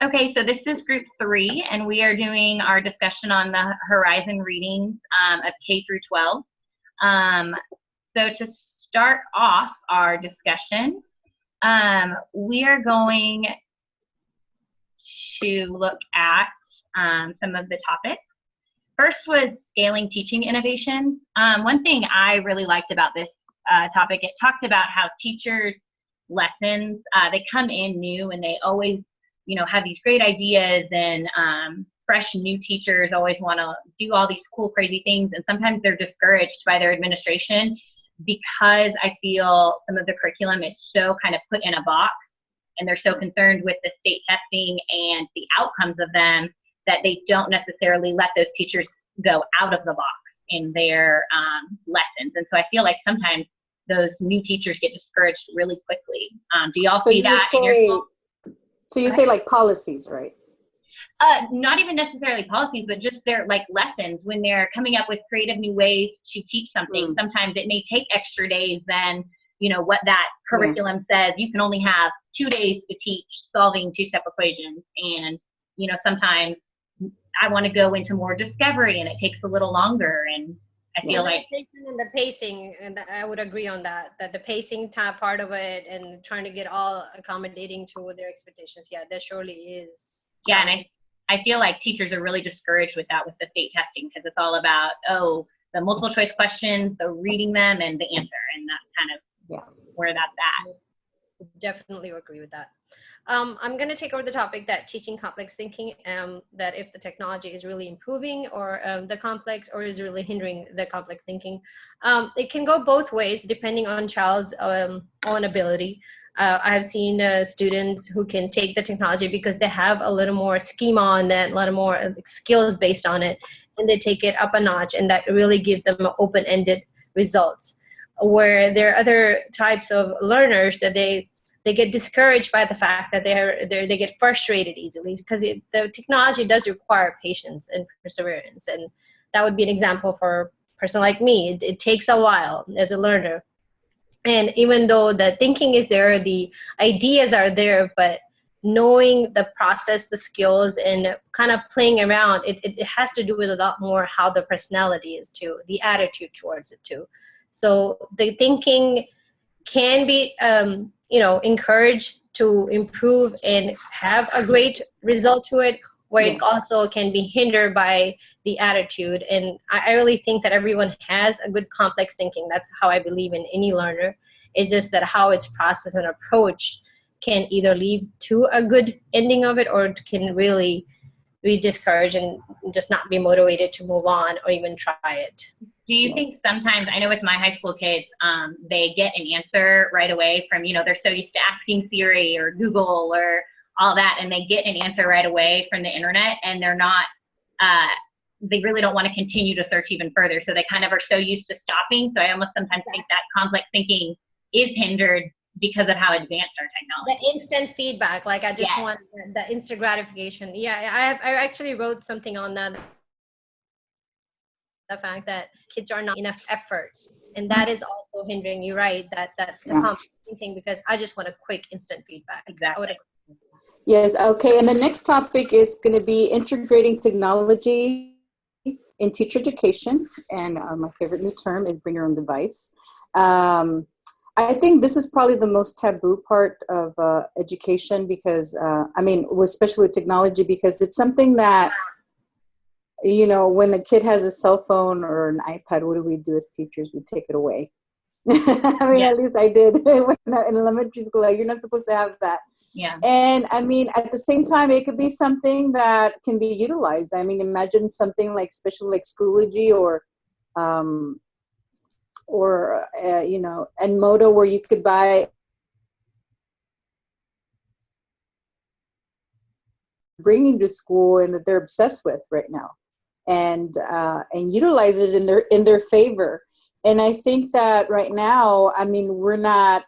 Okay, so this is group 3, and we are doing our discussion on the Horizon readings of K through 12. So to start off our discussion, we are going to look at some of the topics. First was scaling teaching innovation. One thing I really liked about this topic, it talked about how teachers' lessons, they come in new and they always have these great ideas, and fresh new teachers always want to do all these cool, crazy things. And sometimes they're discouraged by their administration because I feel some of the curriculum is so kind of put in a box, and they're so concerned with the state testing and the outcomes of them that they don't necessarily let those teachers go out of the box in their lessons. And so I feel like sometimes those new teachers get discouraged really quickly. Do y'all see that in your school? So you say like policies, right? Not even necessarily policies, but just their like lessons when they're coming up with creative new ways to teach something. Sometimes it may take extra days than what that curriculum says. You can only have 2 days to teach solving 2-step equations, and sometimes I want to go into more discovery, and it takes a little longer. And I feel like and the pacing, and I would agree on that the pacing part of it and trying to get all accommodating to their expectations. Yeah, there surely is. Yeah, and I feel like teachers are really discouraged with that, with the state testing, because it's all about, the multiple choice questions, the reading them, and the answer. And that's kind of where that's at. Definitely agree with that. I'm going to take over the topic that teaching complex thinking, that if the technology is really improving or the complex, or is really hindering the complex thinking. It can go both ways depending on child's own ability. I have seen students who can take the technology because they have a little more schema on that, a lot more skills based on it, and they take it up a notch, and that really gives them open-ended results. Where there are other types of learners that they get discouraged by the fact that they get frustrated easily, because the technology does require patience and perseverance. And that would be an example for a person like me. It takes a while as a learner. And even though the thinking is there, the ideas are there, but knowing the process, the skills, and kind of playing around, it has to do with a lot more how the personality is too, the attitude towards it too. So the thinking can be encouraged to improve and have a great result to it, where it also can be hindered by the attitude. And I really think that everyone has a good complex thinking. That's how I believe in any learner. It's just that how it's processed and approached can either lead to a good ending of it, or it can really be discouraged and just not be motivated to move on or even try it. Do you think sometimes, I know with my high school kids, they get an answer right away from, they're so used to asking Siri or Google or all that, and they get an answer right away from the internet, and they're not, they really don't want to continue to search even further. So they kind of are so used to stopping. So I almost sometimes think that complex thinking is hindered because of how advanced our technology. The instant feedback, like I just want the instant gratification. Yeah, I actually wrote something on that. The fact that kids are not enough effort, and that is also hindering you, right? That's the complex thinking, because I just want a quick instant feedback. Exactly. Yes, okay. And the next topic is going to be integrating technology in teacher education. And my favorite new term is bring your own device. I think this is probably the most taboo part of education, because, especially with technology, because it's something that, when a kid has a cell phone or an iPad, what do we do as teachers? We take it away. At least I did when in elementary school. Like, you're not supposed to have that. Yeah. And at the same time, it could be something that can be utilized. Imagine something like special, like Schoology or Edmodo, where you could buy bringing to school, and that they're obsessed with right now, and utilize it in their favor. And I think that right now, we're not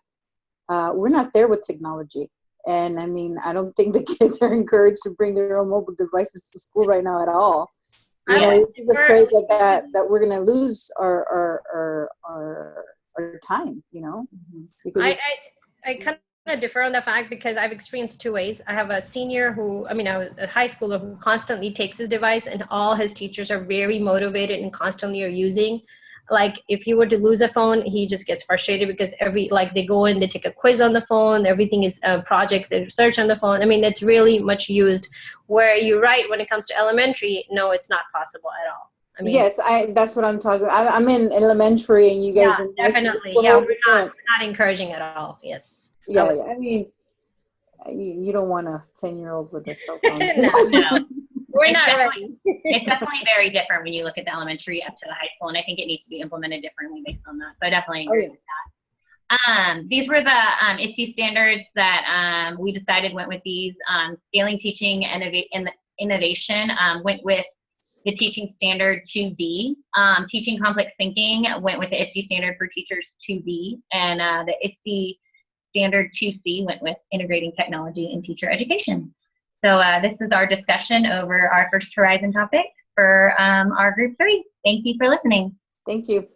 there with technology. And I don't think the kids are encouraged to bring their own mobile devices to school right now at all. We're afraid that we're going to lose our time, because I kind to differ on the fact because I've experienced two ways. I have a senior who, I was a high schooler who constantly takes his device, and all his teachers are very motivated and constantly are using. Like if he were to lose a phone, he just gets frustrated because they go in, they take a quiz on the phone, everything is projects, they research on the phone. It's really much used. Where you're right, when it comes to elementary, no, it's not possible at all. Yes, that's what I'm talking about. I'm in elementary, and you guys are definitely. Yeah, we're not encouraging at all. Yes. Yeah, you don't want a 10-year-old with a cell phone. No. We're not ready. It's definitely very different when you look at the elementary up to the high school, and I think it needs to be implemented differently based on that. So I definitely agree with that. These were the ISTE standards that we decided went with these. Scaling teaching and innovation went with the teaching standard 2D. Teaching complex thinking went with the ISTE standard for teachers 2B, and the ISTE standard 2C went with integrating technology in teacher education. So this is our discussion over our first Horizon topic for our group 3. Thank you for listening. Thank you.